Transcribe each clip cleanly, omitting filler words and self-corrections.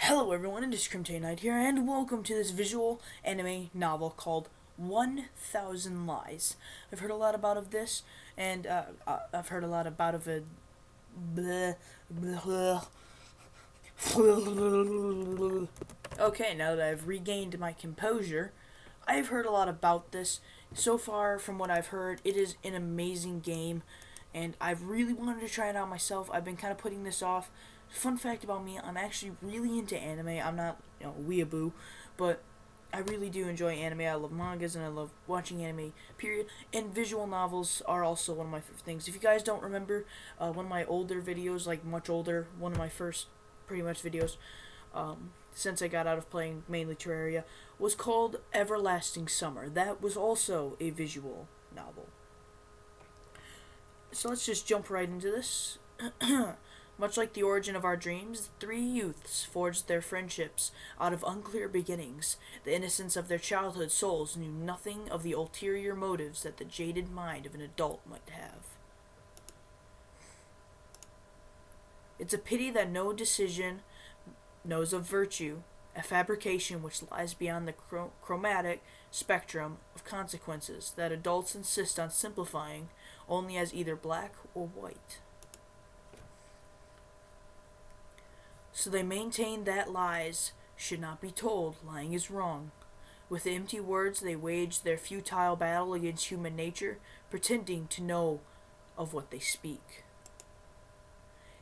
Hello everyone, it is Crimtay Knight here, and welcome to this visual anime novel called 1000 Lies. I've heard a lot about this, and I've heard a lot about of it. Bleh, bleh, bleh. Okay, now that I've regained my composure, I've heard a lot about this. So far, from what I've heard, it is an amazing game, and I've really wanted to try it out myself. I've been kind of putting this off. Fun fact about me, I'm actually really into anime. I'm not, weeaboo, but I really do enjoy anime. I love mangas and I love watching anime, period. And visual novels are also one of my favorite things. If you guys don't remember, one of my older videos, like much older, one of my first pretty much videos, since I got out of playing mainly Terraria, was called Everlasting Summer. That was also a visual novel. So let's just jump right into this. Much like the origin of our dreams, three youths forged their friendships out of unclear beginnings. The innocence of their childhood souls knew nothing of the ulterior motives that the jaded mind of an adult might have. It's a pity that no decision knows of virtue, a fabrication which lies beyond the chromatic spectrum of consequences that adults insist on simplifying only as either black or white. So they maintain that lies should not be told, lying is wrong. With empty words they wage their futile battle against human nature, pretending to know of what they speak.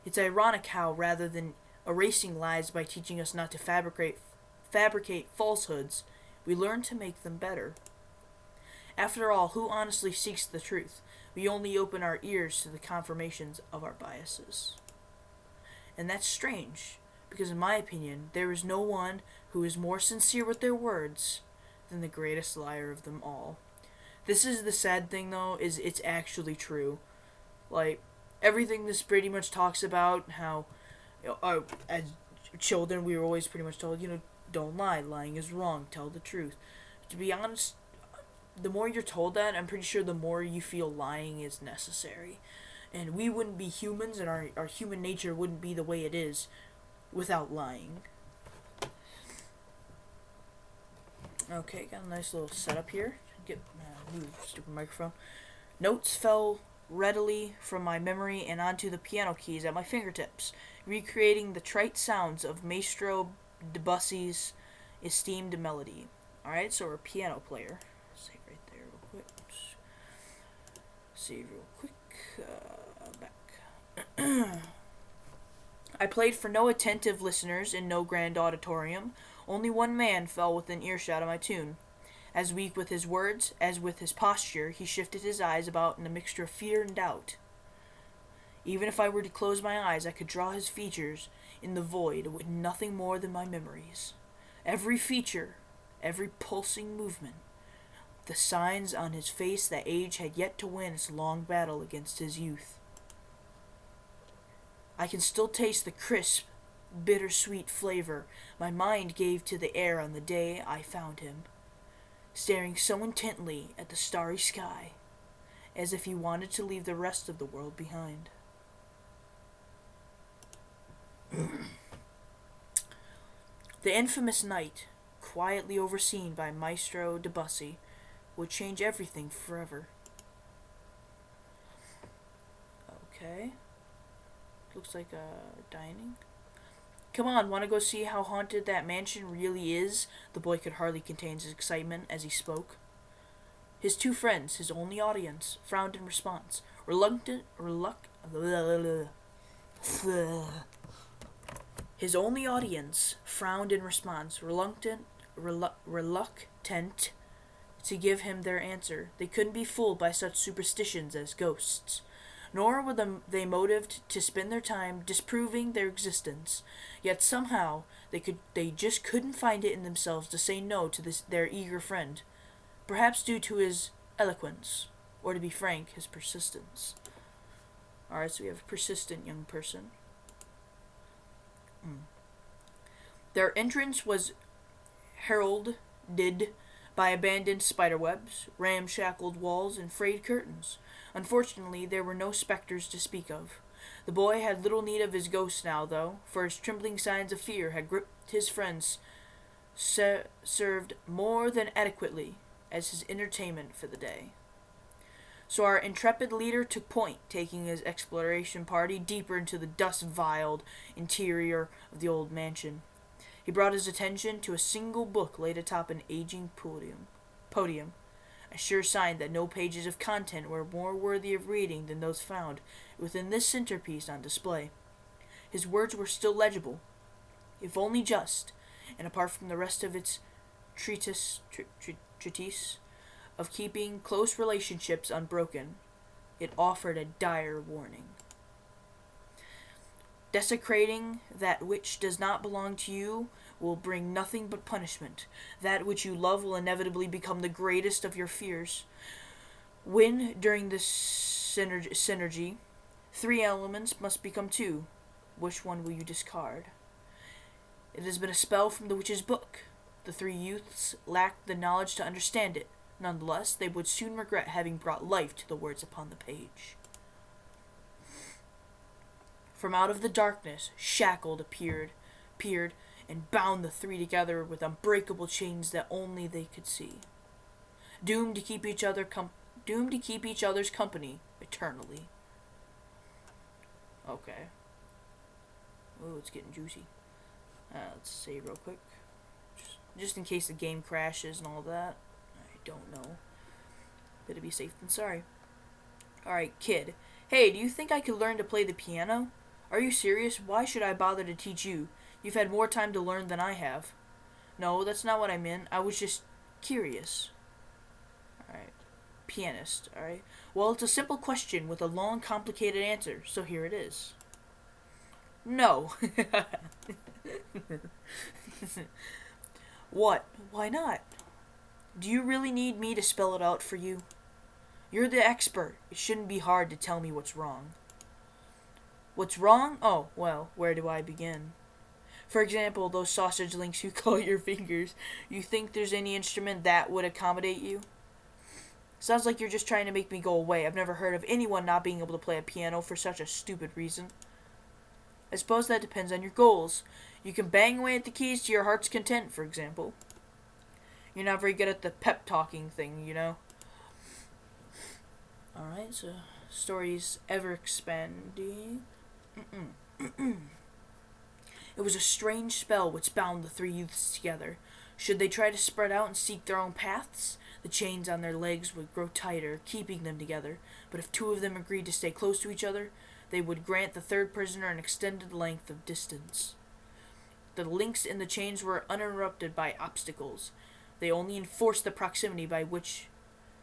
It's ironic how, rather than erasing lies by teaching us not to fabricate falsehoods, we learn to make them better. After all, who honestly seeks the truth? We only open our ears to the confirmations of our biases. And that's strange, because in my opinion, there is no one who is more sincere with their words than the greatest liar of them all. This is the sad thing, though, is it's actually true. Like, everything this pretty much talks about, how, as children, we were always pretty much told, don't lie, lying is wrong, tell the truth. To be honest, the more you're told that, I'm pretty sure the more you feel lying is necessary. And we wouldn't be humans, and our human nature wouldn't be the way it is without lying. Okay, got a nice little setup here. Move stupid microphone. Notes fell readily from my memory and onto the piano keys at my fingertips, recreating the trite sounds of Maestro Debussy's esteemed melody. Alright, so we're a piano player. Save right there real quick. Save real quick. Back. I played for no attentive listeners in no grand auditorium. Only one man fell within earshot of my tune. As weak with his words as with his posture, he shifted his eyes about in a mixture of fear and doubt. Even if I were to close my eyes, I could draw his features in the void with nothing more than my memories. Every feature, every pulsing movement, the signs on his face that age had yet to win its long battle against his youth. I can still taste the crisp, bittersweet flavor my mind gave to the air on the day I found him, staring so intently at the starry sky, as if he wanted to leave the rest of the world behind. The infamous night, quietly overseen by Maestro Debussy, would change everything forever. Okay. Looks like a dining. Come on, want to go see how haunted that mansion really is? The boy could hardly contain his excitement as he spoke. His two friends, his only audience, frowned in response. His only audience frowned in response, reluctant to give him their answer. They couldn't be fooled by such superstitions as ghosts. Nor were they motived to spend their time disproving their existence. Yet somehow they just couldn't find it in themselves to say no to their eager friend. Perhaps due to his eloquence, or to be frank, his persistence. Alright, so we have a persistent young person. Their entrance was heralded by abandoned spiderwebs, ramshackled walls, and frayed curtains. Unfortunately, there were no specters to speak of. The boy had little need of his ghost now, though, for his trembling signs of fear had gripped his friends, served more than adequately as his entertainment for the day. So our intrepid leader took point, taking his exploration party deeper into the dust-viled interior of the old mansion. He brought his attention to a single book laid atop an aging podium, a sure sign that no pages of content were more worthy of reading than those found within this centerpiece on display. His words were still legible, if only just, and apart from the rest of its treatise of keeping close relationships unbroken, it offered a dire warning. Desecrating that which does not belong to you will bring nothing but punishment. That which you love will inevitably become the greatest of your fears. When, during this synergy, 3 elements must become 2, which one will you discard? It has been a spell from the witch's book. The 3 youths lacked the knowledge to understand it. Nonetheless, they would soon regret having brought life to the words upon the page. From out of the darkness, Shackled appeared, and bound the 3 together with unbreakable chains that only they could see, doomed to keep each other's company eternally. Okay. Oh, it's getting juicy. Let's save real quick, just in case the game crashes and all that. I don't know. Better be safe than sorry. Alright, kid. Hey, do you think I could learn to play the piano? Are you serious? Why should I bother to teach you? You've had more time to learn than I have. No, that's not what I meant. I was just curious. Alright. Pianist, alright. Well, it's a simple question with a long, complicated answer, so here it is. No. What? Why not? Do you really need me to spell it out for you? You're the expert. It shouldn't be hard to tell me what's wrong. What's wrong? Oh, well, where do I begin? For example, those sausage links you call your fingers. You think there's any instrument that would accommodate you? Sounds like you're just trying to make me go away. I've never heard of anyone not being able to play a piano for such a stupid reason. I suppose that depends on your goals. You can bang away at the keys to your heart's content, for example. You're not very good at the pep talking thing, you know? Alright, so story's ever expanding. It was a strange spell which bound the 3 youths together. Should they try to spread out and seek their own paths, the chains on their legs would grow tighter, keeping them together. But if 2 of them agreed to stay close to each other, they would grant the 3rd prisoner an extended length of distance. The links in the chains were uninterrupted by obstacles. They only enforced the proximity by which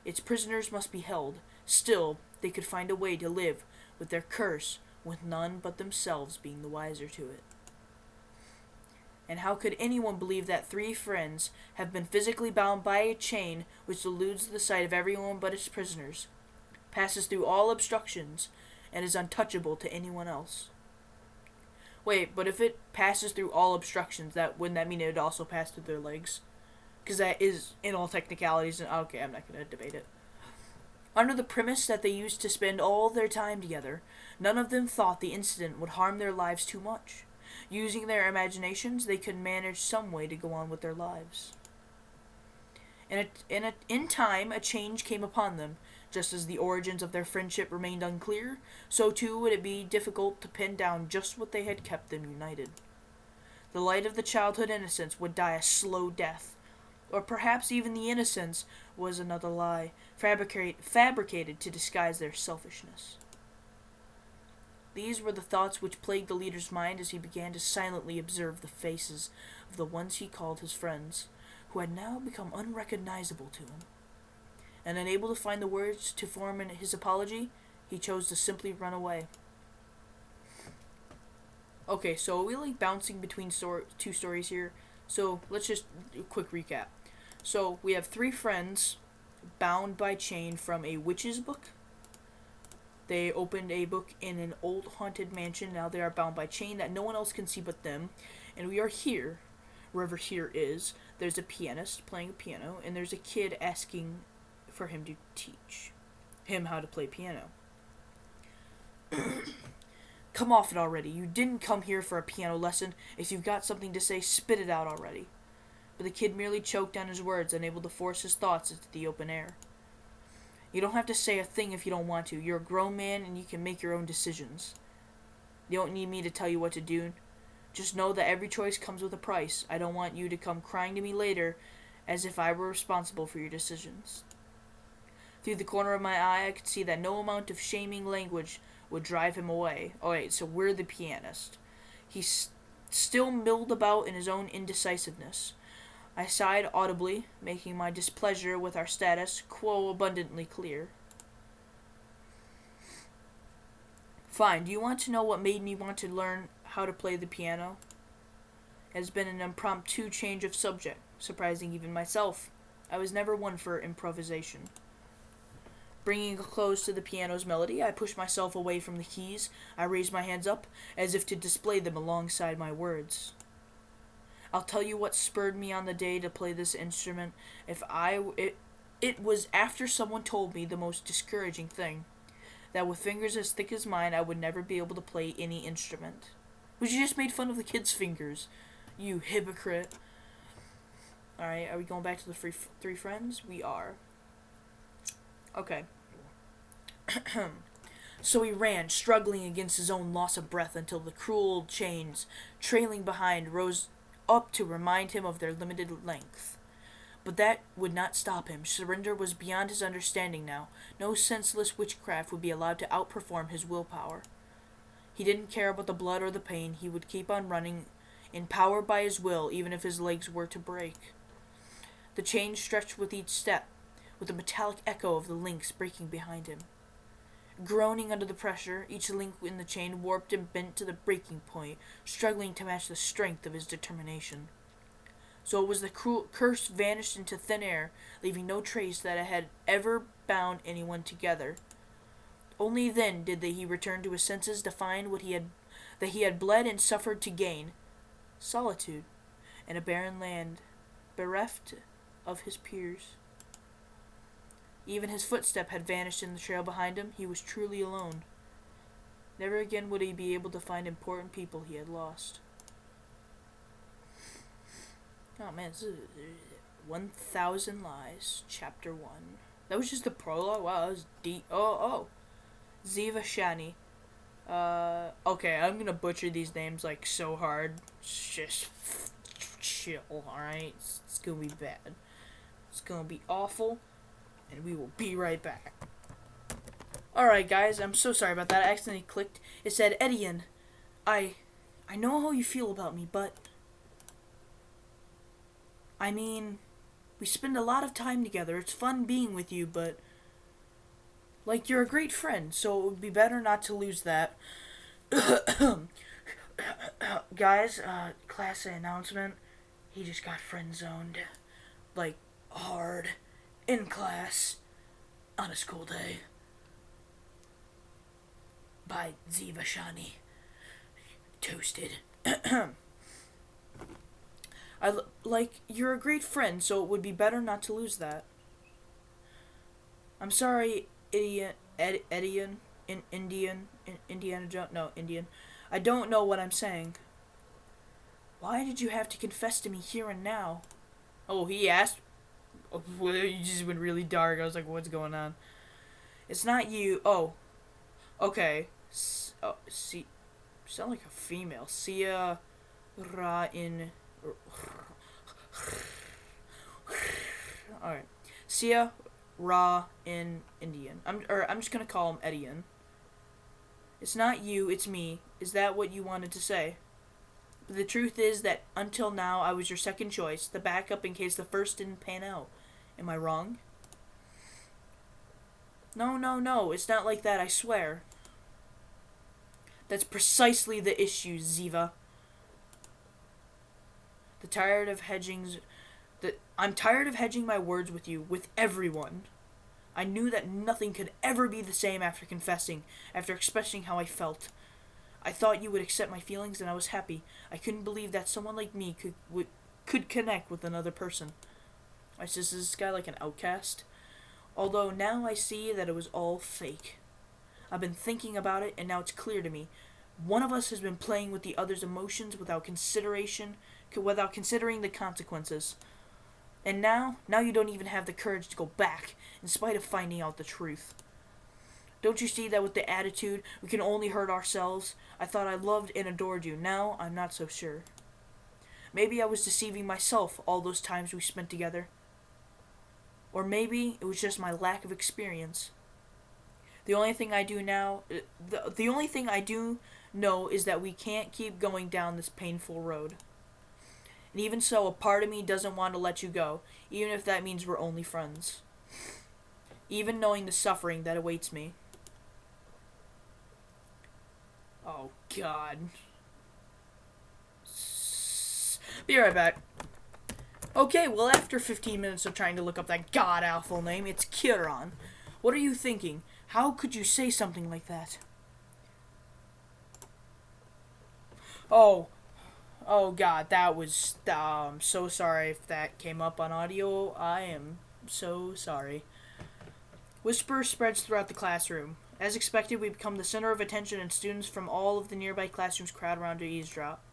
its prisoners must be held. Still, they could find a way to live with their curse, with none but themselves being the wiser to it. And how could anyone believe that 3 friends have been physically bound by a chain which eludes the sight of everyone but its prisoners, passes through all obstructions, and is untouchable to anyone else? Wait, but if it passes through all obstructions, wouldn't that mean it would also pass through their legs? Because that is, in all technicalities, and okay, I'm not going to debate it. Under the premise that they used to spend all their time together, none of them thought the incident would harm their lives too much. Using their imaginations, they could manage some way to go on with their lives. In time, a change came upon them. Just as the origins of their friendship remained unclear, so too would it be difficult to pin down just what they had kept them united. The light of the childhood innocence would die a slow death, or perhaps even the innocence was another lie, fabricated to disguise their selfishness. These were the thoughts which plagued the leader's mind as he began to silently observe the faces of the ones he called his friends, who had now become unrecognizable to him. And unable to find the words to form in his apology, he chose to simply run away. Okay, so we're like bouncing between 2 stories here. So let's just do a quick recap. So we have 3 friends bound by chain from a witch's book. They opened a book in an old haunted mansion. Now they are bound by chain that no one else can see but them. And we are here, wherever here is. There's a pianist playing a piano, and there's a kid asking for him to teach him how to play piano. Come off it already. You didn't come here for a piano lesson. If you've got something to say, spit it out already. But the kid merely choked on his words, unable to force his thoughts into the open air. You don't have to say a thing if you don't want to. You're a grown man and you can make your own decisions. You don't need me to tell you what to do. Just know that every choice comes with a price. I don't want you to come crying to me later as if I were responsible for your decisions. Through the corner of my eye, I could see that no amount of shaming language would drive him away. Oh wait, so we're the pianist. He still milled about in his own indecisiveness. I sighed audibly, making my displeasure with our status quo abundantly clear. Fine, do you want to know what made me want to learn how to play the piano? It has been an impromptu change of subject, surprising even myself. I was never one for improvisation. Bringing a close to the piano's melody, I pushed myself away from the keys. I raised my hands up, as if to display them alongside my words. I'll tell you what spurred me on the day to play this instrument. It was after someone told me the most discouraging thing, that with fingers as thick as mine, I would never be able to play any instrument. But you just made fun of the kid's fingers, you hypocrite. Alright, are we going back to the three friends? We are. Okay. So he ran, struggling against his own loss of breath until the cruel chains, trailing behind, rose up to remind him of their limited length. But that would not stop him. Surrender was beyond his understanding now. No senseless witchcraft would be allowed to outperform his willpower. He didn't care about the blood or the pain. He would keep on running, empowered by his will, even if his legs were to break. The chain stretched with each step, with the metallic echo of the links breaking behind him. Groaning under the pressure, each link in the chain warped and bent to the breaking point, struggling to match the strength of his determination. So it was the curse vanished into thin air, leaving no trace that it had ever bound anyone together. Only then did he return to his senses to find that he had bled and suffered to gain: solitude, and a barren land, bereft of his peers. Even his footstep had vanished in the trail behind him. He was truly alone. Never again would he be able to find important people he had lost. Oh man, this is 1,000 Lies, Chapter 1. That was just the prologue? Wow, that was deep. Oh. Ziva Shani. Okay, I'm gonna butcher these names like so hard. Just chill, alright? It's gonna be bad. It's gonna be awful. And we will be right back. Alright guys, I'm so sorry about that. I accidentally clicked. It said, Edian, I know how you feel about me, but I mean, we spend a lot of time together. It's fun being with you, but like, you're a great friend, so it would be better not to lose that. Guys, class announcement. He just got friend zoned. Like, hard. In class, on a school day, by Ziva Shani. Toasted. You're a great friend, so it would be better not to lose that. I'm sorry, Indiana Jones. No, Indian. I don't know what I'm saying. Why did you have to confess to me here and now? Oh, he asked. You just went really dark. I was like, what's going on? It's not you. Oh. Okay. Sound like a female. Sia Ra in. Alright. Sia Ra in Indian. I'm just gonna call him Edian. It's not you, it's me. Is that what you wanted to say? But the truth is that until now I was your second choice, the backup in case the first didn't pan out. Am I wrong? No, it's not like that, I swear. That's precisely the issue, Ziva. I'm tired of hedging my words with you, with everyone. I knew that nothing could ever be the same after confessing, after expressing how I felt. I thought you would accept my feelings, and I was happy. I couldn't believe that someone like me could connect with another person. Is this guy like an outcast? Although now I see that it was all fake. I've been thinking about it, and now it's clear to me. One of us has been playing with the other's emotions without considering the consequences. And now you don't even have the courage to go back, in spite of finding out the truth. Don't you see that with the attitude, we can only hurt ourselves? I thought I loved and adored you. Now, I'm not so sure. Maybe I was deceiving myself all those times we spent together. Or maybe it was just my lack of experience. The only thing I do now, the only thing I do know is that we can't keep going down this painful road. And even so, a part of me doesn't want to let you go, even if that means we're only friends. Even knowing the suffering that awaits me. Oh, God. Be right back. Okay, well, after 15 minutes of trying to look up that god-awful name, it's Kieran. What are you thinking? How could you say something like that? Oh God, that was, I'm so sorry if that came up on audio. I am so sorry. Whisper spreads throughout the classroom. As expected, we become the center of attention, and students from all of the nearby classrooms crowd around to eavesdrop.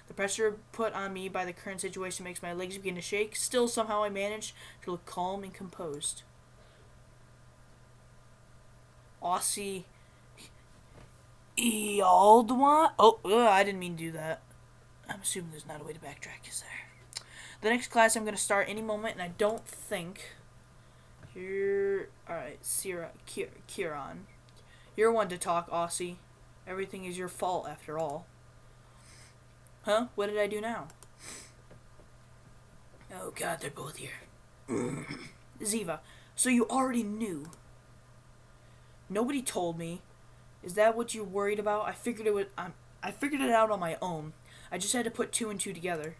The pressure put on me by the current situation makes my legs begin to shake. Still, somehow I manage to look calm and composed. Aussie Ealdwan? Oh, I didn't mean to do that. I'm assuming there's not a way to backtrack, is there? The next class I'm going to start any moment, and I don't think... Alright, Kieran. You're one to talk, Aussie. Everything is your fault, after all. Huh? What did I do now? Oh God, they're both here. Ziva, so you already knew. Nobody told me. Is that what you're worried about? I figured it out on my own. I just had to put two and two together.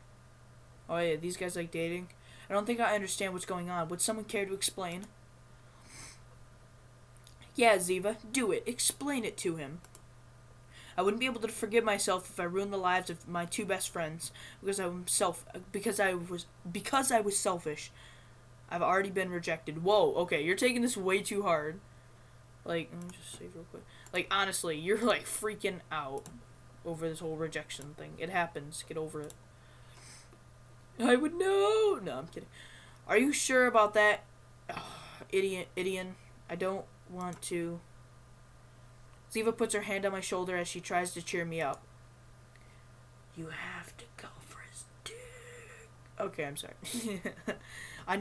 Oh yeah, these guys like dating? I don't think I understand what's going on. Would someone care to explain? Yeah, Ziva, do it. Explain it to him. I wouldn't be able to forgive myself if I ruined the lives of my two best friends because I was selfish. I've already been rejected. Whoa, okay, you're taking this way too hard. Like, let me just save real quick. Like, honestly, you're like freaking out over this whole rejection thing. It happens. Get over it. I would know. No, I'm kidding. Are you sure about that? Idiot. I don't want to. Ziva puts her hand on my shoulder as she tries to cheer me up. You have to go for his dick. Okay, I'm sorry. I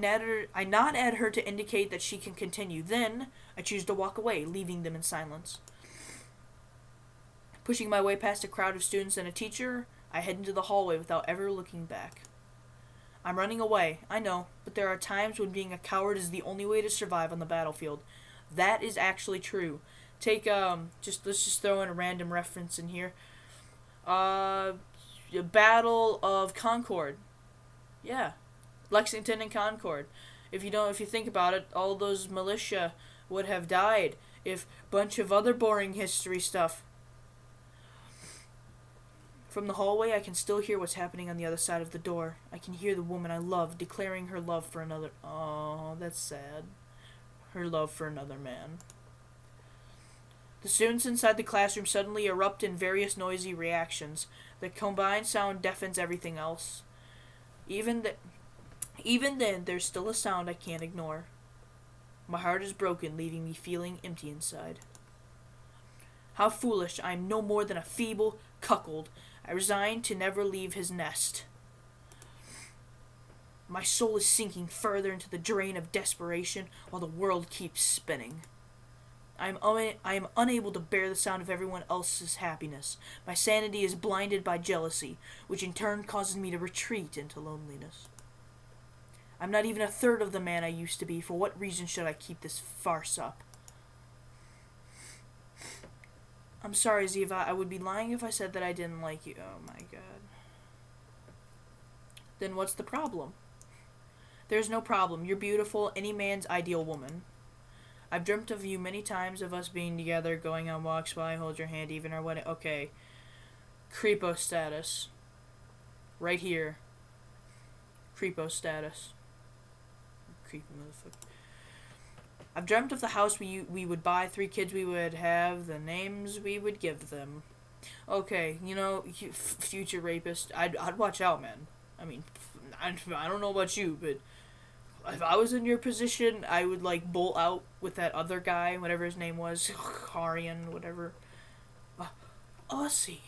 nod at her to indicate that she can continue. Then, I choose to walk away, leaving them in silence. Pushing my way past a crowd of students and a teacher, I head into the hallway without ever looking back. I'm running away, I know, but there are times when being a coward is the only way to survive on the battlefield. That is actually true. Take, let's just throw in a random reference in here. Battle of Concord. Yeah. Lexington and Concord. If you think about it, all those militia would have died if bunch of other boring history stuff. From the hallway, I can still hear what's happening on the other side of the door. I can hear the woman I love declaring her love for another. Oh, that's sad. Her love for another man. The students inside the classroom suddenly erupt in various noisy reactions. The combined sound deafens everything else. Even then, there's still a sound I can't ignore. My heart is broken, leaving me feeling empty inside. How foolish! I am no more than a feeble cuckold. I resign to never leave his nest. My soul is sinking further into the drain of desperation while the world keeps spinning. I am unable to bear the sound of everyone else's happiness. My sanity is blinded by jealousy, which in turn causes me to retreat into loneliness. I'm not even a third of the man I used to be. For what reason should I keep this farce up? I'm sorry, Ziva. I would be lying if I said that I didn't like you. Oh my God. Then what's the problem? There's no problem. You're beautiful, any man's ideal woman. I've dreamt of you many times, of us being together, going on walks while I hold your hand, even our wedding. Okay. Creepo status. Right here. Creepo status. Creepy motherfucker. I've dreamt of the house we would buy, 3 kids we would have, the names we would give them. Okay, future rapist. I'd watch out, man. I mean, I don't know about you, but if I was in your position, I would like bolt out with that other guy, whatever his name was, Karian, whatever. Aussie.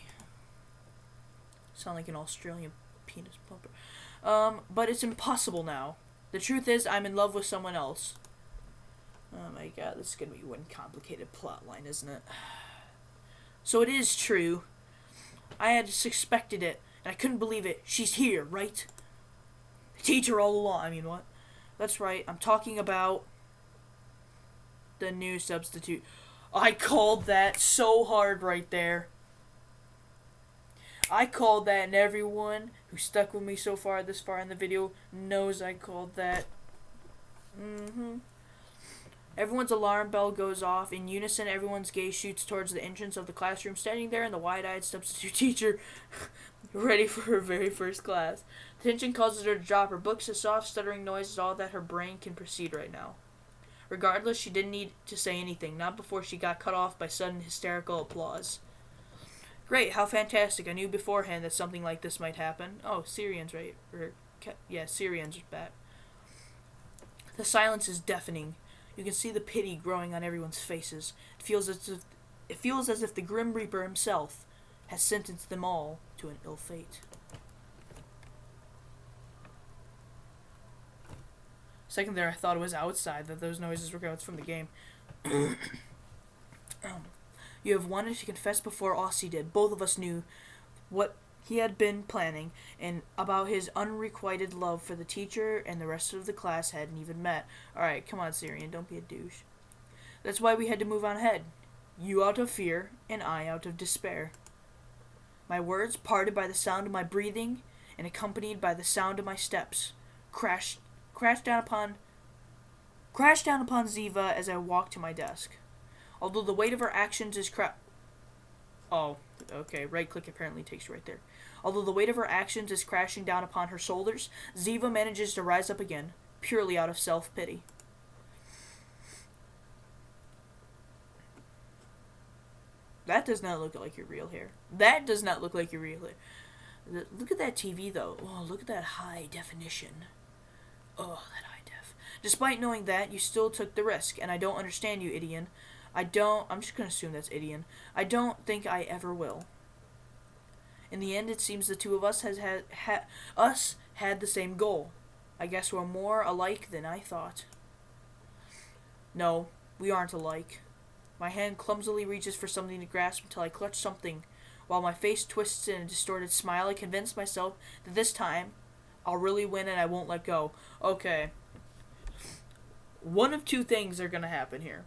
Sound like an Australian penis pumper. But it's impossible now. The truth is, I'm in love with someone else. Oh my god, this is gonna be one complicated plot line, isn't it? So it is true. I had suspected it, and I couldn't believe it. She's here, right? Teacher all along. I mean, what? That's right. I'm talking about the new substitute. I called that so hard right there. I called that, and everyone who stuck with me so far, this far in the video, knows I called that. Everyone's alarm bell goes off. In unison, everyone's gaze shoots towards the entrance of the classroom. Standing there, and the wide-eyed substitute teacher, ready for her very first class. Tension causes her to drop her books. A soft, stuttering noise is all that her brain can proceed right now. Regardless, she didn't need to say anything, not before she got cut off by sudden hysterical applause. Great, how fantastic. I knew beforehand that something like this might happen. Oh, Syrian's right. Syrian's back. The silence is deafening. You can see the pity growing on everyone's faces. It feels as if the Grim Reaper himself has sentenced them all to an ill fate. Second there, I thought it was outside, that those noises were from the game. You have wanted to confess before Aussie did. Both of us knew what he had been planning, and about his unrequited love for the teacher and the rest of the class hadn't even met. Alright, come on, Syrian, don't be a douche. That's why we had to move on ahead. You out of fear, and I out of despair. My words, parted by the sound of my breathing, and accompanied by the sound of my steps, crashed down upon Ziva as I walked to my desk. Although the weight of her actions is Oh, okay, right-click apparently takes you right there. Although the weight of her actions is crashing down upon her shoulders, Ziva manages to rise up again, purely out of self-pity. That does not look like your real hair. That does not look like your real hair. Look at that TV, though. Oh, look at that high definition. Oh, that high def. Despite knowing that, you still took the risk, and I don't understand you, Idian. I'm just going to assume that's Idian. I don't think I ever will. In the end, it seems the two of us had the same goal. I guess we're more alike than I thought. No, we aren't alike. My hand clumsily reaches for something to grasp until I clutch something. While my face twists in a distorted smile, I convince myself that this time I'll really win and I won't let go. Okay. One of two things are going to happen here.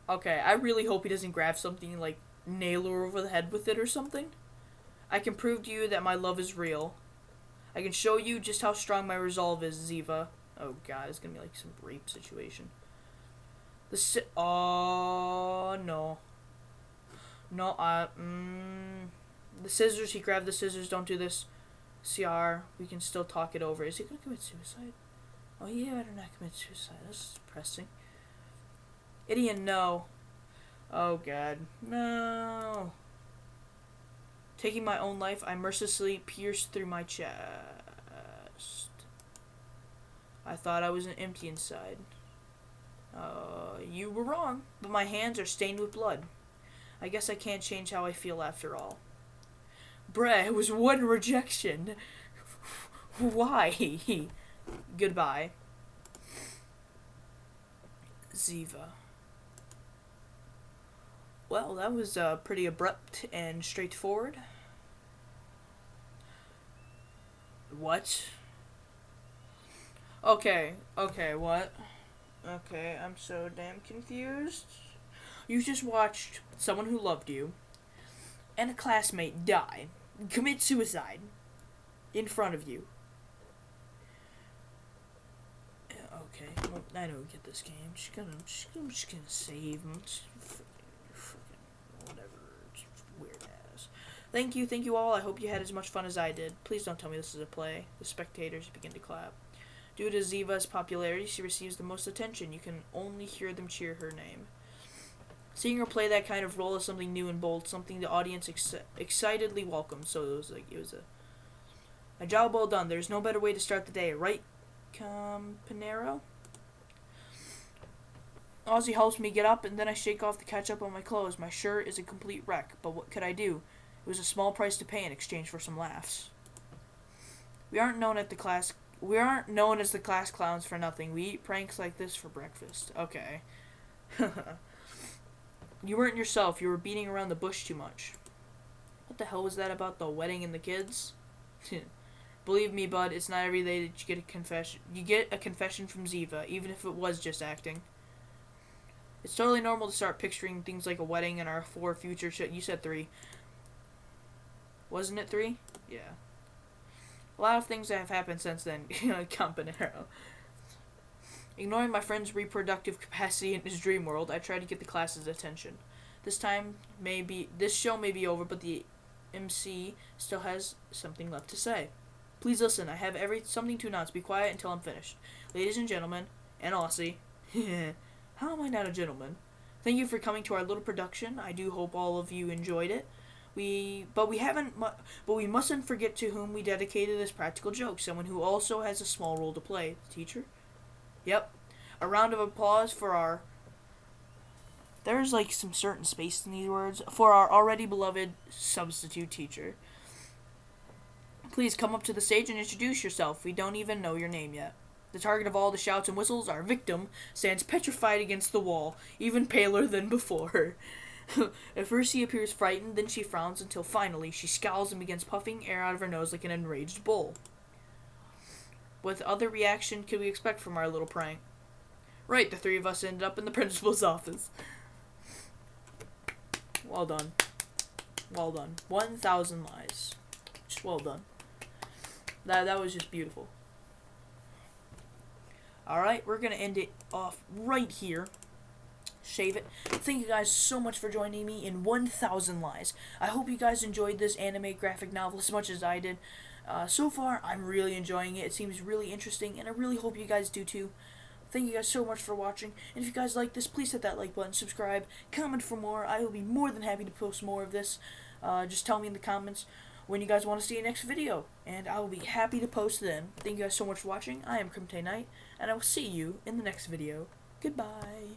Okay, I really hope he doesn't grab something like nail her over the head with it or something. I can prove to you that my love is real. I can show you just how strong my resolve is, Ziva. Oh god, it's gonna be like some rape situation. Oh no. No, the scissors, he grabbed the scissors, don't do this. CR, we can still talk it over. Is he gonna commit suicide? Oh, he better not commit suicide. That's depressing. Idiot, no. Oh god, no. Taking my own life, I mercilessly pierced through my chest. I thought I was empty inside. You were wrong, but my hands are stained with blood. I guess I can't change how I feel after all. Bruh, it was one rejection. Why? Goodbye. Ziva. Well, that was pretty abrupt and straightforward. What? Okay, what? Okay, I'm so damn confused. You just watched someone who loved you and a classmate die, commit suicide in front of you. Okay, well, I don't get this game. I'm just gonna save him. Whatever, weird ass. Thank you all. I hope you had as much fun as I did. Please don't tell me this is a play. The spectators begin to clap. Due to Ziva's popularity, she receives the most attention. You can only hear them cheer her name. Seeing her play that kind of role is something new and bold, something the audience excitedly welcomed. So it was a job well done. There's no better way to start the day, right, Campanero? Ozzy helps me get up, and then I shake off the ketchup on my clothes. My shirt is a complete wreck, but what could I do? It was a small price to pay in exchange for some laughs. We aren't known as the class clowns for nothing. We eat pranks like this for breakfast. Okay. You weren't yourself. You were beating around the bush too much. What the hell was that about the wedding and the kids? Believe me, bud, it's not every day that you get a confession. You get a confession from Ziva, even if it was just acting. It's totally normal to start picturing things like a wedding and our 4 future You said 3. Wasn't it 3? Yeah. A lot of things have happened since then, Campanero. Ignoring my friend's reproductive capacity in his dream world, I try to get the class's attention. This show may be over, but the MC still has something left to say. Please listen, I have something to announce. Be quiet until I'm finished. Ladies and gentlemen, and Aussie. How am I not a gentleman? Thank you for coming to our little production. I do hope all of you enjoyed it. We mustn't forget to whom we dedicated this practical joke. Someone who also has a small role to play. The teacher? Yep. A round of applause for our... There's like some certain space in these words. For our already beloved substitute teacher. Please come up to the stage and introduce yourself. We don't even know your name yet. The target of all the shouts and whistles, our victim, stands petrified against the wall, even paler than before. At first she appears frightened, then she frowns until finally she scowls and begins puffing air out of her nose like an enraged bull. What other reaction could we expect from our little prank? Right, the 3 of us ended up in the principal's office. Well done. Well done. 1,000 lies. Just well done. That was just beautiful. Alright, we're going to end it off right here. Shave it. Thank you guys so much for joining me in 1,000 Lies. I hope you guys enjoyed this anime graphic novel as much as I did. So far, I'm really enjoying it. It seems really interesting, and I really hope you guys do too. Thank you guys so much for watching, and if you guys like this, please hit that like button, subscribe, comment for more. I will be more than happy to post more of this. Just tell me in the comments when you guys want to see a next video, and I will be happy to post then. Thank you guys so much for watching. I am Crimte Knight, and I will see you in the next video. Goodbye.